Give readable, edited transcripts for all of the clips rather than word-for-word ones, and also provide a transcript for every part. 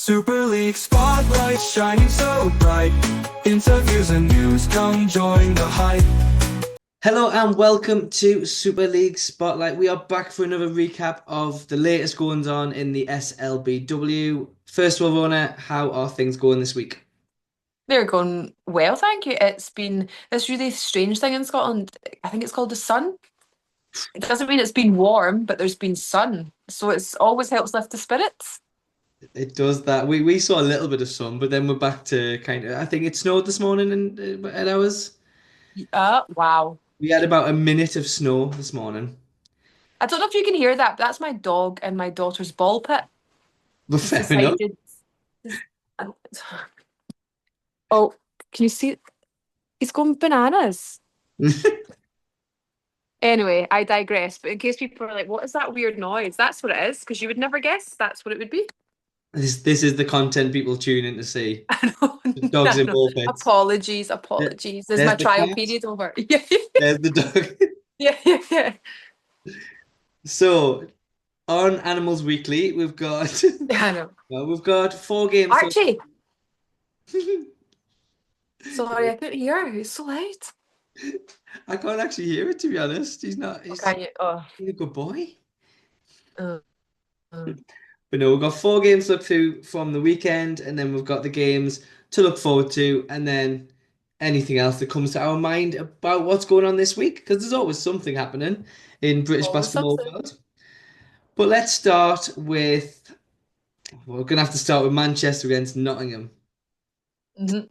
Super League spotlight shining so bright. Interviews and news, come join the hype. Hello and welcome to Super League Spotlight. We are back for another recap of the latest goings on in the SLBW. First of all, Rona, how are things going this week? They're going well, thank you. It's been this really strange thing in Scotland. I think it's called the sun. It doesn't mean it's been warm, but there's been sun. So it's always helps lift the spirits. It does that. We saw a little bit of sun, but then we're back to kind of. I think it snowed this morning at ours. Wow. We had about a minute of snow this morning. I don't know if you can hear that, but that's my dog in my daughter's ball pit. But He's fair enough. decided. Oh, can you see? He's going bananas. Anyway, I digress. But in case people are like, what is that weird noise? That's what it is, because you would never guess that's what it would be. This is the content people tune in to see. I know, Dogs I in know. ball pits. Apologies, There- apologies. Is There's my the trial cat. period over? Yeah, There's the dog. yeah, yeah, yeah. So on Animals Weekly, we've got I know. well, we've got four games. So Archie, sorry, I couldn't hear. It's so loud. I can't actually hear it, to be honest. Oh, He's can you? Oh, a good boy. uh, uh. But no, we've got four games to look through from the weekend, and then we've got the games to look forward to, and then anything else that comes to our mind about what's going on this week, because there's always something happening in British Always basketball something. world. But let's start with, we're going to have to start with Manchester against Nottingham. Hmm.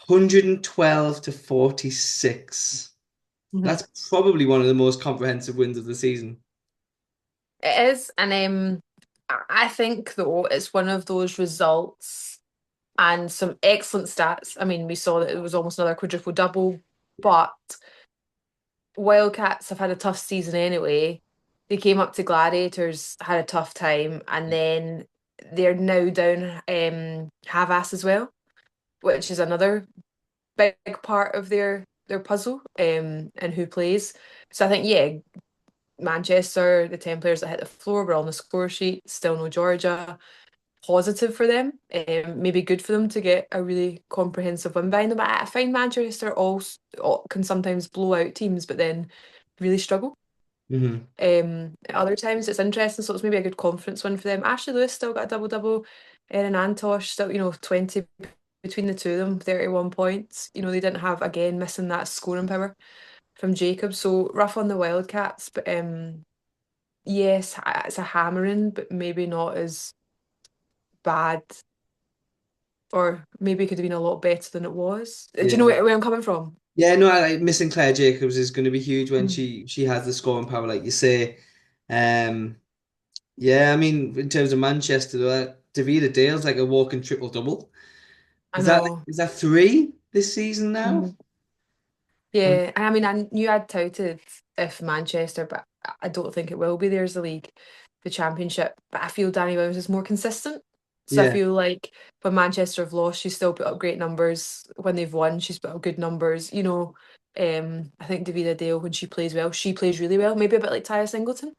112 to 46. Hmm. That's probably one of the most comprehensive wins of the season. It is, and I think though it's one of those results and some excellent stats. I mean, we saw that it was almost another quadruple double, but Wildcats have had a tough season anyway. They came up to Gladiators, had a tough time, and then they're now down Havas as well, which is another big part of their puzzle and who plays. So I think yeah, Manchester, the 10 players that hit the floor were on the score sheet, still no Georgia. Positive for them, maybe good for them to get a really comprehensive win behind them. I find Manchester also can sometimes blow out teams, but then really struggle. Hmm. Other times it's interesting, so it's maybe a good confidence win for them. Ashley Lewis still got a double double, Erin Antosh still, 20 between the two of them, 31 points. They didn't have again missing that scoring power from Jacob. So rough on the Wildcats, but yes, it's a hammering, but maybe not as bad, or maybe it could have been a lot better than it was. Do you know Yeah. where I'm coming from? Yeah, no, missing Claire Jacobs is going to be huge when Mm. she has the scoring power, like you say. Um, yeah, I mean, in terms of Manchester, Davida Dale's like a walking triple double. I Is know. that three this season now? Mhm. Yeah, and I mean, I knew I'd touted if Manchester, but I don't think it will be. There's the league, the championship, but I feel Danny Williams is more consistent. So I Yeah, feel like when Manchester have lost, she's still put up great numbers. When they've won, she's put up good numbers. I think Davida Dale, when she plays well, she plays really well. Maybe a bit like Tyra Singleton.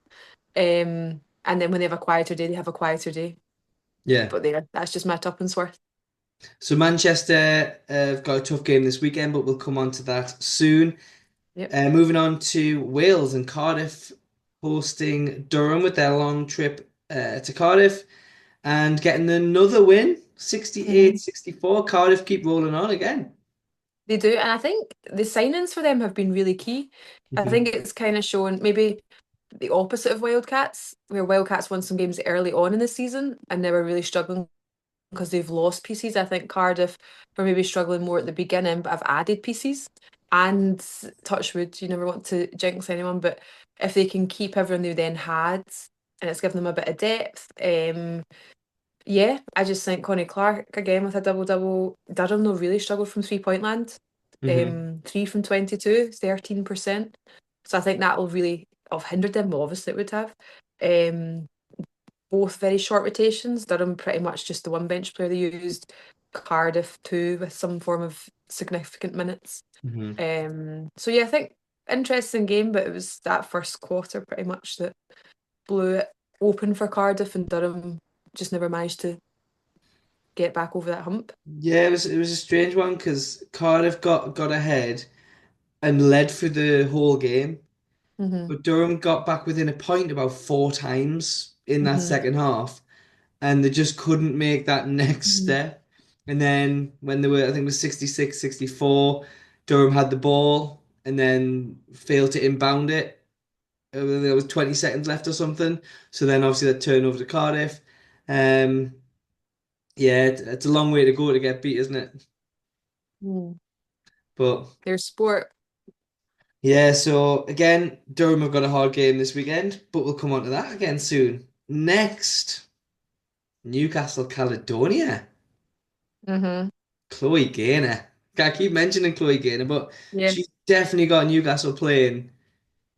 And then when they have a quieter day, they have a quieter day. yeah. But there, that's just my tuppence worth. So Manchester have got a tough game this weekend, but we'll come on to that soon. Yep. Moving on to Wales and Cardiff hosting Durham with their long trip to Cardiff and getting another win, Mhm. 68-64. Cardiff keep rolling on again. They do, and I think the signings for them have been really key. I Mhm. think it's kind of shown maybe the opposite of Wildcats, where Wildcats won some games early on in the season and they were really struggling because they've lost pieces. I think Cardiff were maybe struggling more at the beginning, but have added pieces. And touch wood, you never want to jinx anyone, but if they can keep everyone they then had, and it's given them a bit of depth, yeah, I just think Connie Clark again with a double double. Durham though really struggled from 3-point land. Mhm. 3 from 22, 13%. So I think that will really have hindered them. Well, obviously it would have. Um, both very short rotations. Durham pretty much just the one bench player they used. Cardiff two with some form of significant minutes. Mhm. So yeah, I think interesting game, but it was that first quarter pretty much that blew it open for Cardiff, and Durham just never managed to get back over that hump. Yeah, it was a strange one because Cardiff got ahead and led through the whole game, Hmm. but Durham got back within a point about four times in that Hmm. second half, and they just couldn't make that next Hmm. step. And then when they were, I think it was 66, 64, Durham had the ball and then failed to inbound it. There was 20 seconds left or something. So then obviously that turned over to Cardiff. Um, yeah, it's a long way to go to get beat, isn't it? Mm. But Their sport. yeah, so again, Durham have got a hard game this weekend, but we'll come on to that again soon. Next, Newcastle Caledonia. Hmm. Chloe Gaynor. I keep mentioning Chloe Gaynor, but Yeah. she's definitely got Newcastle playing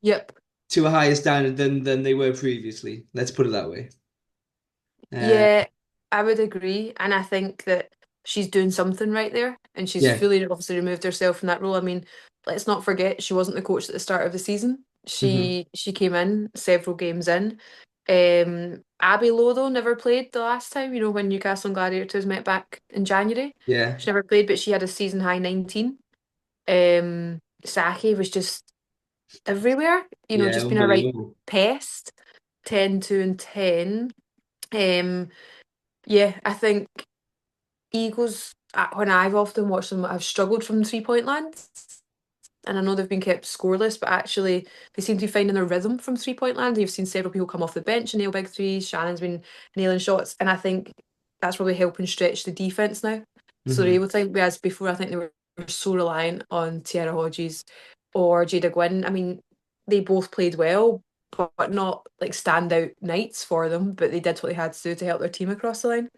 Yep. to a higher standard than they were previously. Let's put it that way. Uh, Yeah, I would agree. And I think that she's doing something right there. And she's yeah. fully obviously removed herself from that role. I mean, let's not forget she wasn't the coach at the start of the season. Hmm. She came in several games in. Abby Lowe though never played the last time, when Newcastle and Gladiators met back in January. Yeah. She never played, but she had a season high 19. Saki was just everywhere, Yeah. just been a right Unbelievable. pest. 10, 2, and 10. Um, yeah, I think Eagles, when I've often watched them, have struggled from 3-point land. And I know they've been kept scoreless, but actually they seem to be finding their rhythm from 3-point land. You've seen several people come off the bench and nail big threes. Shannon's been nailing shots. And I think that's probably helping stretch the defence now. So they're Hmm. able to, whereas before I think they were so reliant on Tiara Hodges or Jada Gwynn. I mean, they both played well, but not like standout nights for them. But they did what they had to do to help their team across the line.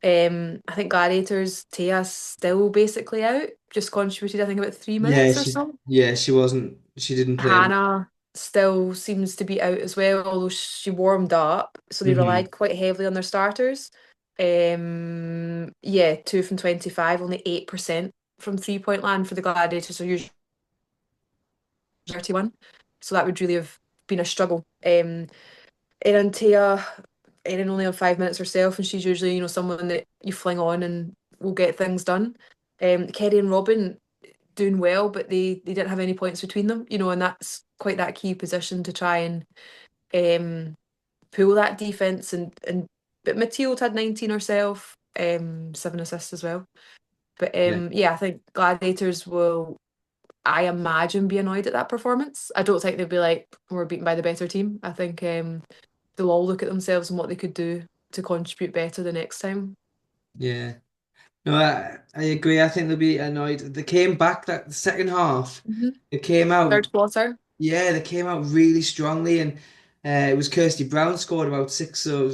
I think Gladiators, Taya's still basically out, just contributed, I think, about 3 minutes or so. She wasn't, she didn't play. Hannah still seems to be out as well, although she warmed up, so they Hmm. relied quite heavily on their starters. Yeah, 2 from 25, only 8% from 3-point land for the Gladiators, so usually 31. So that would really have been a struggle. Erin Taya, Erin only on 5 minutes herself, and she's usually, someone that you fling on and will get things done. Kerry and Robin doing well, but they didn't have any points between them, and that's quite that key position to try and um, pull that defense. And but Mathilde had 19 herself, 7 assists as well. But Yeah. yeah, I think Gladiators will, I imagine, be annoyed at that performance. I don't think they'll be like, we're beaten by the better team. I think they'll all look at themselves and what they could do to contribute better the next time. Yeah. No, I agree. I think they'll be annoyed. They came back that second half. Hmm. It came out. Third quarter. Yeah, they came out really strongly, and it was Kirsty Brown scored about 6 or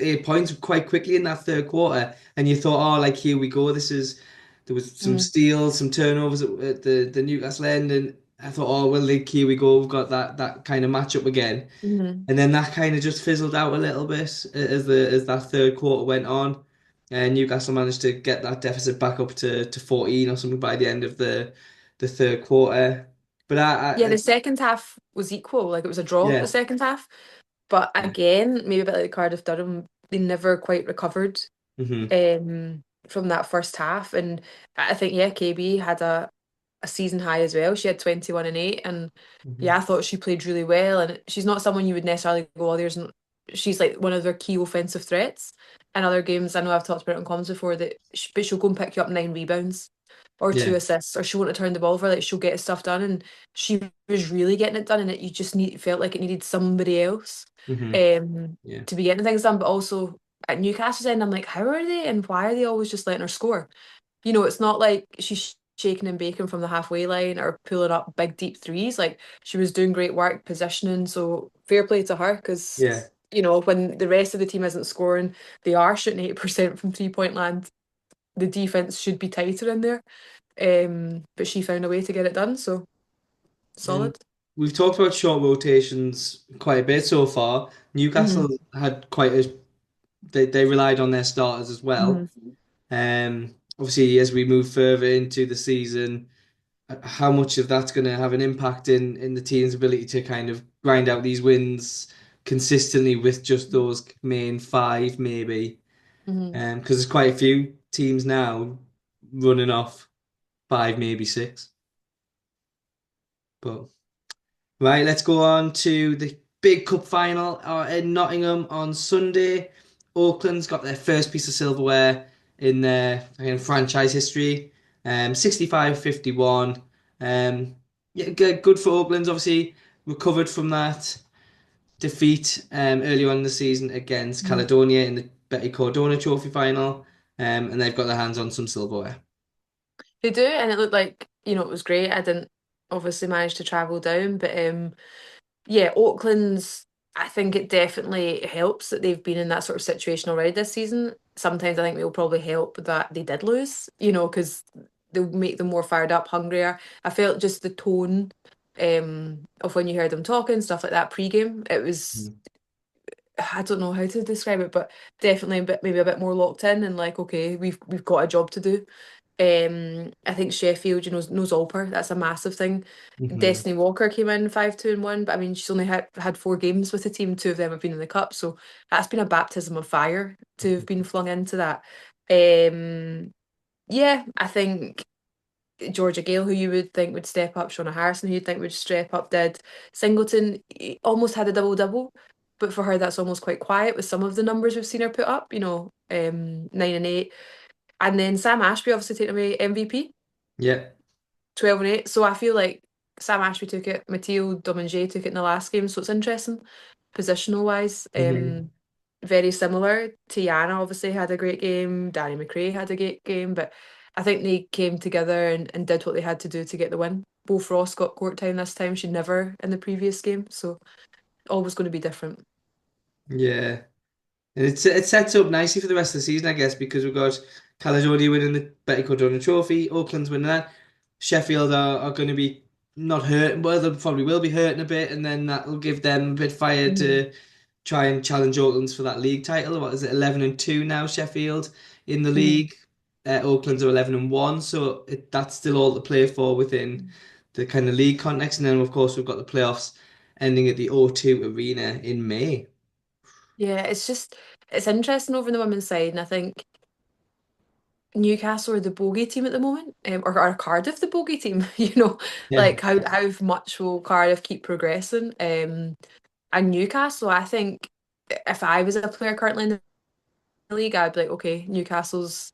8 points quite quickly in that third quarter, and you thought, oh, like here we go. There was some Mm-hmm. steals, some turnovers at the Newcastle end, and I thought, oh well, like here we go. We've got that kind of matchup again, Mm-hmm. and then that kind of just fizzled out a little bit as that third quarter went on, and Newcastle managed to get that deficit back up to 14 or something by the end of the third quarter. But Yeah, the second half was equal. Like it was a draw, the yeah. second half. But Yeah. again, maybe a bit like Cardiff Durham, they never quite recovered Hmm. from that first half. And I think, yeah, KB had a season high as well. She had 21 and 8. And Hmm. yeah, I thought she played really well. And she's not someone you would necessarily go, oh, she's like one of their key offensive threats. In other games, I know I've talked about it on comms before, but she'll go and pick you up 9 rebounds or Yeah. 2 assists, or she won't turn the ball over. Like she'll get stuff done, and she was really getting it done. And you just felt like it needed somebody else Hmm. um, Yeah. to be getting things done. But also at Newcastle's end, I'm like, how are they, and why are they always just letting her score? It's not like she's shaking and baking from the halfway line or pulling up big deep threes. Like she was doing great work positioning. So fair play to her, because Yeah. when the rest of the team isn't scoring, they are shooting 8% from 3-point land. The defense should be tighter in there. But she found a way to get it done. So And solid. we've talked about short rotations quite a bit so far. Hmm. Newcastle had quite a they relied on their starters as well. Hmm. Obviously, as we move further into the season, how much of that's going to have an impact in the team's ability to kind of grind out these wins consistently with just those main five, maybe. Mhm. Because there's quite a few teams now running off five, maybe six. But right, let's go on to the big cup final in Nottingham on Sunday. Auckland's got their first piece of silverware in their franchise history. 65-51. Yeah, good for Auckland's obviously recovered from that defeat earlier on in the season against Mhm. Caledonia in the Betty Cordona Trophy final. And they've got their hands on some silverware. They do, and it looked like, it was great. I didn't obviously manage to travel down, but yeah, Auckland's, I think it definitely helps that they've been in that sort of situation already this season. Sometimes I think it will probably help that they did lose, because they'll make them more fired up, hungrier. I felt just the tone of when you heard them talking, stuff like that pre-game, it was, Mhm. I don't know how to describe it, but definitely maybe a bit more locked in and like, okay, we've got a job to do. I think Sheffield, knows Alper. That's a massive thing. Mhm. Destiny Walker came in 5-2-1, but I mean, she's only had 4 games with the team. 2 of them have been in the cup, so that's been a baptism of fire to have been flung into that. Yeah, I think Georgia Gale, who you would think would step up, Shauna Harrison, who you'd think would step up, did. Singleton almost had a double double, but for her, that's almost quite quiet with some of the numbers we've seen her put up. 9 and 8. And then Sam Ashby obviously taking away MVP, Yeah. 12 and 8. So I feel like Sam Ashby took it, Matteo Domingue took it in the last game. So it's interesting, positional wise. Mhm. Very similar. Tiana obviously had a great game. Danny McRae had a great game, but I think they came together and did what they had to do to get the win. Bo Frost got court time this time. She'd never in the previous game. So always going to be different. Yeah. And it sets up nicely for the rest of the season, I guess, because we've got Caledonia winning the Betty Cordona Trophy, Auckland's winning that. Sheffield are going to be not hurt, well, they probably will be hurting a bit, and then that will give them a bit fire Mhm. to try and challenge Auckland's for that league title. What is it, 11-2 now, Sheffield in the Mhm. league? Auckland's are 11-1, so that's still all to play for within the kind of league context. And then, of course, we've got the playoffs ending at the O2 Arena in May. Yeah, it's interesting over on the women's side, and I think Newcastle are the bogey team at the moment, or Cardiff the bogey team. Yeah. Like how much will Cardiff keep progressing? And Newcastle, I think if I was a player currently in the league, I'd be like, okay, Newcastle's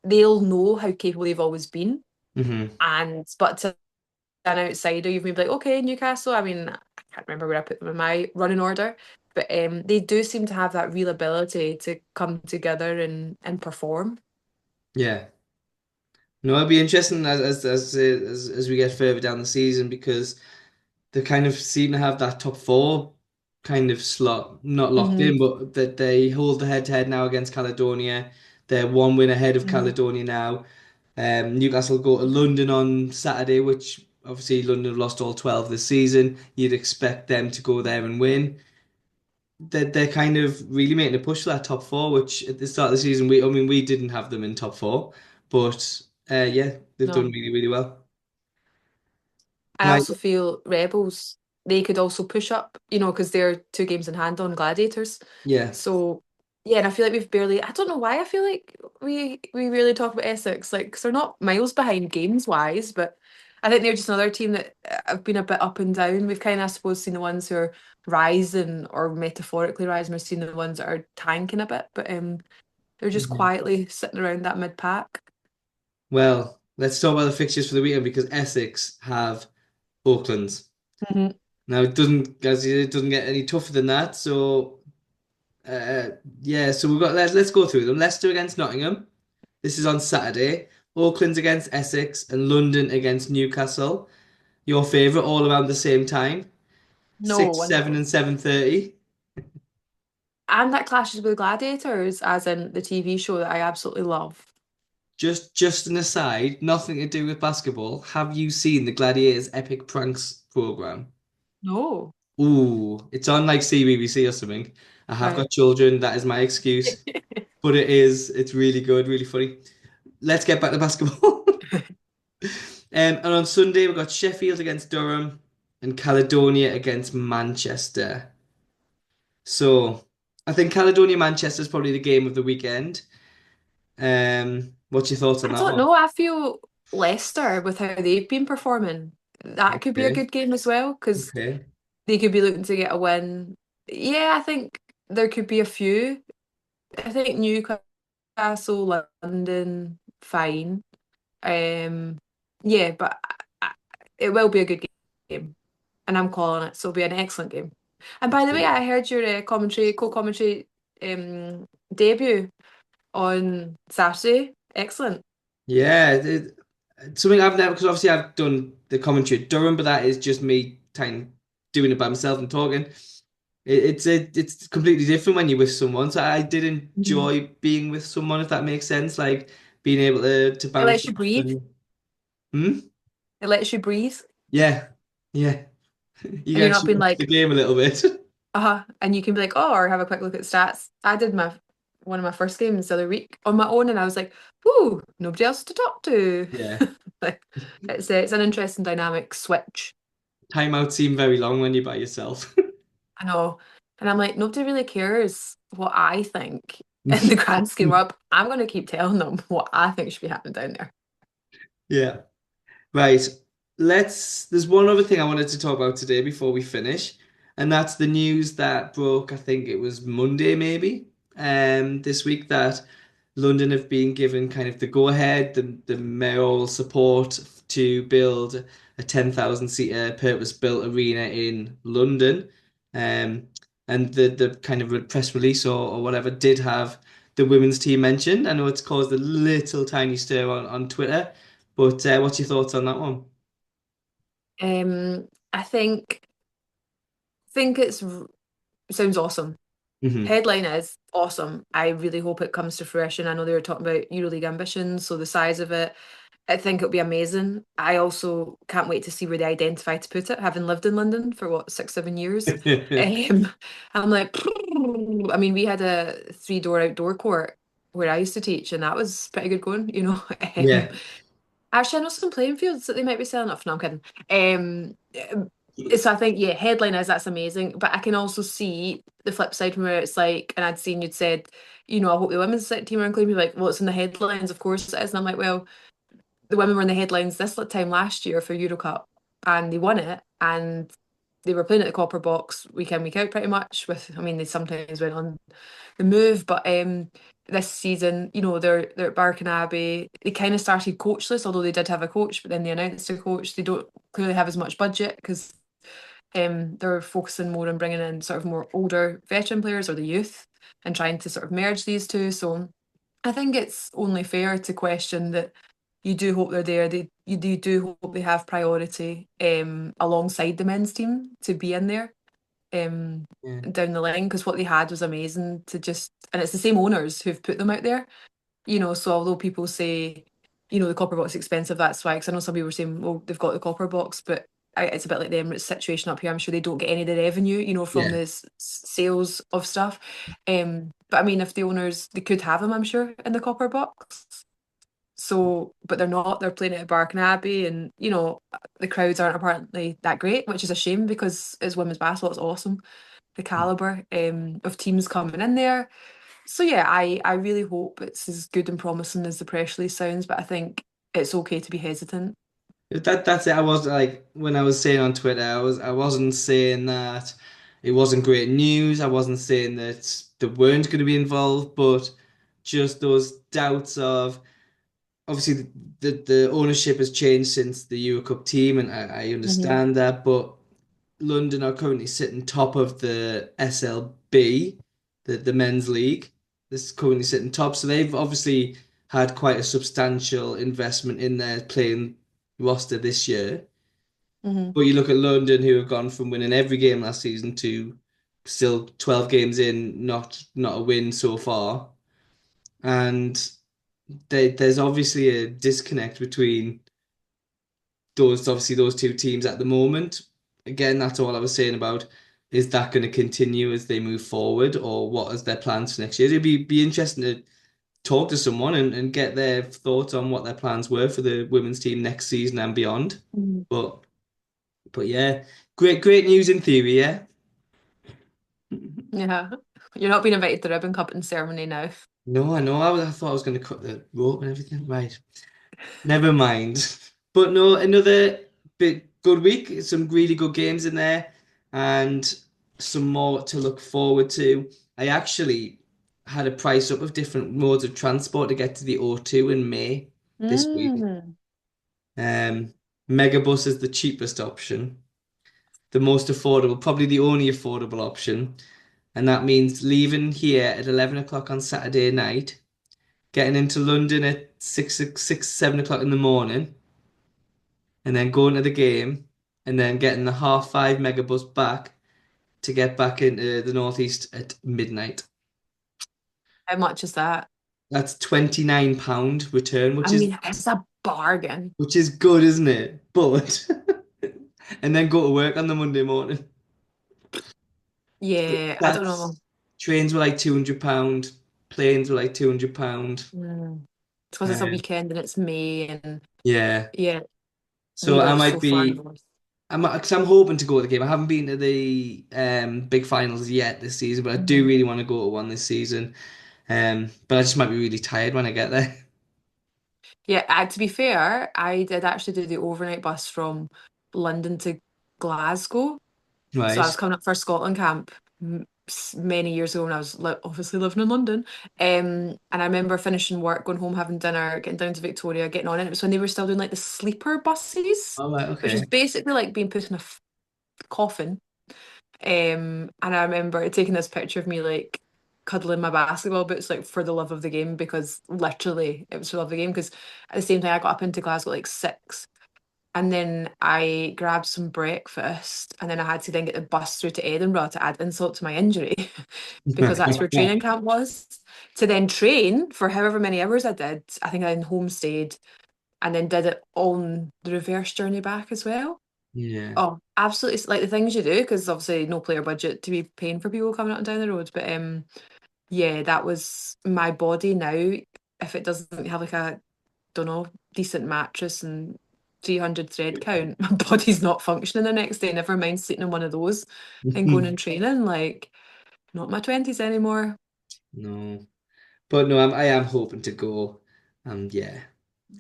they'll know how capable they've always been, Hmm. and but to an outsider, you've maybe like, okay, Newcastle. I mean, I can't remember where I put them in my running order, but they do seem to have that real ability to come together and perform. Yeah. No, it'll be interesting as we get further down the season because they kind of seem to have that top four kind of slot not locked Hmm. in, but that they hold the head to head now against Caledonia. They're one win ahead of Hmm. Caledonia now. Newcastle go to London on Saturday, which obviously London have lost all 12 this season. You'd expect them to go there and win. They're kind of really making a push for that top four, which at the start of the season, I mean, we didn't have them in top four, but yeah, they've done No. really, really well. I Right. also feel Rebels, they could also push up, because they're 2 games in hand on Gladiators. Yeah. So, yeah, and I feel like we've barely, I don't know why I feel like we really talk about Essex, like, 'cause they're not miles behind games wise, but I think they're just another team that have been a bit up and down. We've kind of, I suppose, seen the ones who are rising or metaphorically rising, we've seen the ones that are tanking a bit, but they're just Mhm. quietly sitting around that mid pack. Well, let's talk about the fixtures for the weekend because Essex have Auckland. Mhm. Now it doesn't, as it doesn't get any tougher than that. So uh, yeah, so we've got let's go through them. Leicester against Nottingham. This is on Saturday. Auckland's against Essex and London against Newcastle. Your favourite, all around the same time. No, 6, 7, wonderful. and 7:30. And that clashes with Gladiators, as in the TV show that I absolutely love. Just an aside, nothing to do with basketball. Have you seen the Gladiators Epic Pranks program? No. Ooh, it's on like CBBC or something. I have Right. got children, that is my excuse. But it's really good, really funny. Let's get back to basketball. And on Sunday we've got Sheffield against Durham and Caledonia against Manchester. So I think Caledonia Manchester is probably the game of the weekend. What's your thoughts on I that don't one? know. I feel Leicester with how they've been performing. That could be a Okay. good game as well because Okay. they could be looking to get a win. Yeah, I think there could be a few. I think Newcastle, London, fine. Um, yeah, but it will be a good game, and I'm calling it. So it'll be an excellent game. And by the way, I heard your co-commentary debut on Saturday. Excellent. Yeah, something I've never, because obviously I've done the commentary at Durham, but that is just me doing it by myself and talking. It's completely different when you're with someone. So I did Mhm. enjoy being with someone, if that makes sense. Like being able to It bounce lets you off breathe. and hmm? It lets you breathe, Yeah, yeah. You and can you're not actually being watch the like, game a little bit. and you can be like, oh, or have a quick look at stats. I did my one of my first games the other week on my own, and I was like, "Whoo, nobody else to talk to." Yeah. Like, it's an interesting dynamic switch. Timeouts seem very long when you're by yourself. I know, and I'm like, nobody really cares what I think in the grand scheme up. I'm going to keep telling them what I think should be happening down there. Yeah. Right. There's one other thing I wanted to talk about today before we finish, and that's the news that broke, I think it was Monday maybe, this week that London have been given kind of the go ahead, the mayoral support to build a 10,000 seater purpose-built arena in London. Um, and the kind of press release or whatever did have the women's team mentioned. I know it's caused a little tiny stir on Twitter. But what's your thoughts on that one? I think sounds awesome. Hmm. Headline is awesome. I really hope it comes to fruition. I know they were talking about EuroLeague ambitions, so the size of it, I think it'll be amazing. I also can't wait to see where they identify to put it, having lived in London for what, 6, 7 years. Um, I'm like, I mean, we had a three-door outdoor court where I used to teach, and that was pretty good going, you know. Um, Yeah, Actually, I know some playing fields that they might be selling off. No, I'm kidding. So I think, yeah, headline is that's amazing. But I can also see the flip side from where it's like, and I'd seen you'd said, I hope the women's team are included. Like, well, it's in the headlines, of course it is. And I'm like, well, the women were in the headlines this time last year for Euro Cup, and they won it. And they were playing at the Copper Box week in, week out, pretty much. I mean, they sometimes went on the move. But this season, they're at Barking Abbey. They kind of started coachless, although they did have a coach, but then they announced a coach. They don't clearly have as much budget because they're focusing more on bringing in sort of more older veteran players or the youth and trying to sort of merge these two. So I think it's only fair to question that you do hope they're there. You do hope they have priority alongside the men's team to be in there um yeah, down the line because what they had was amazing to just and it's the same owners who've put them out there, so although people say, the copper box is expensive, that's why, because I know some people were saying, well, they've got the copper box, but it's a bit like the Emirates situation up here. I'm sure they don't get any of the revenue, from yeah, the sales of stuff. But I mean, if the owners, they could have them, I'm sure, in the copper box. So, but they're not. They're playing it at Barking Abbey, and the crowds aren't apparently that great, which is a shame because it's women's basketball. It's awesome, the caliber of teams coming in there. So yeah, I really hope it's as good and promising as the press release sounds, but I think it's okay to be hesitant. that's it. I was like when I was saying on Twitter, I wasn't saying that it wasn't great news. I wasn't saying that they weren't going to be involved, but just those doubts of obviously the ownership has changed since the Euro Cup team, and I Hmm. understand that, but London are currently sitting top of the SLB, the men's league. This is currently sitting top, so they've obviously had quite a substantial investment in their playing roster this year. Hmm. But you look at London, who have gone from winning every game last season to still 12 games in, not a win so far, and there's obviously a disconnect between those two teams at the moment. Again, that's all I was saying about is that going to continue as they move forward, or what is their plans for next year? It'd be interesting to talk to someone and get their thoughts on what their plans were for the women's team next season and beyond. Hmm. But yeah, great news in theory, yeah. Yeah. You're not being invited to the ribbon cutting ceremony now. No, I know. I thought I was going to cut the rope and everything. Right. Never mind. But no, another bit good week. Some really good games in there and some more to look forward to. I actually had a price up of different modes of transport to get to the O2 in May this week. Mm. Um, Megabus is the cheapest option, the most affordable, probably the only affordable option. And that means leaving here at 11 o'clock on Saturday night, getting into London at 7 o'clock in the morning, and then going to the game, and then getting the half 5 megabus back to get back into the northeast at midnight. How much is that? That's £29 return, I mean, it's a bargain. which is good, isn't it? But and then go to work on the Monday morning. Yeah, I don't know. That's trains were like £200, planes were like £200. Mm. It's because it's a Um, weekend and it's May and yeah. yeah, we So I live might so far be north. cause I'm hoping to go to the game. I haven't been to the big finals yet this season, but I do Mhm. really want to go to one this season. But I just might be really tired when I get there. Yeah, to be fair, I did actually do the overnight bus from London to Glasgow. So I was Right. coming up for Scotland camp many years ago when I was li obviously living in London. And I remember finishing work, going home, having dinner, getting down to Victoria, getting on. And it was when they were still doing like the sleeper buses, All right, which is okay. basically like being put in a coffin. And I remember taking this picture of me like cuddling my basketball boots like for the love of the game because literally it was for the love of the game because at the same time I got up into Glasgow at like 6 and then I grabbed some breakfast and then I had to then get the bus through to Edinburgh to add insult to my injury because that's where training camp was to then train for however many hours I did. I think I then homestayed and then did it on the reverse journey back as well. Yeah. Oh, absolutely. Like the things you do, because obviously no player budget to be paying for people coming up and down the road. But yeah, that was my body now. If it doesn't have like a, don't know, decent mattress and 300 thread count, my body's not functioning the next day. Never mind sitting in one of those and going and training. Like, not my 20s anymore. No. But no, I am hoping to go. Yeah.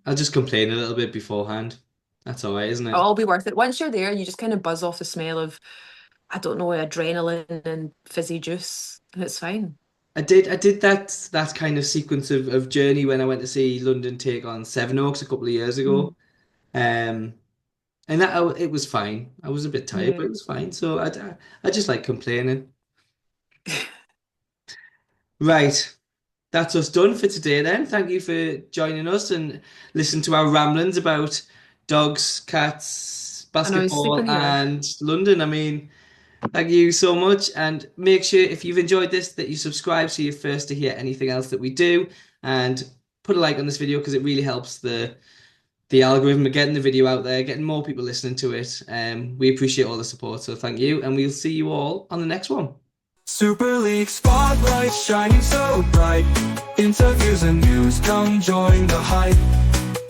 I'll just complain a little bit beforehand. That's all right, isn't It'll it? all be worth it. Once you're there, you just kind of buzz off the smell of, I don't know, adrenaline and fizzy juice, and it's fine. I did that kind of sequence of journey when I went to see London take on Seven Oaks a couple of years Mm. ago. Um, and it was fine. I was a bit tired, but Yeah. it was fine. So I just like complaining. Right. That's us done for today then. Thank you for joining us and listen to our ramblings about dogs, cats, I know he's basketball, sleeping here. and London. I mean, thank you so much. And make sure if you've enjoyed this that you subscribe so you're first to hear anything else that we do. And put a like on this video because it really helps the algorithm of getting the video out there, getting more people listening to it. We appreciate all the support. So thank you, and we'll see you all on the next one. Super League spotlight shining so bright. Interviews and news, come join the hype.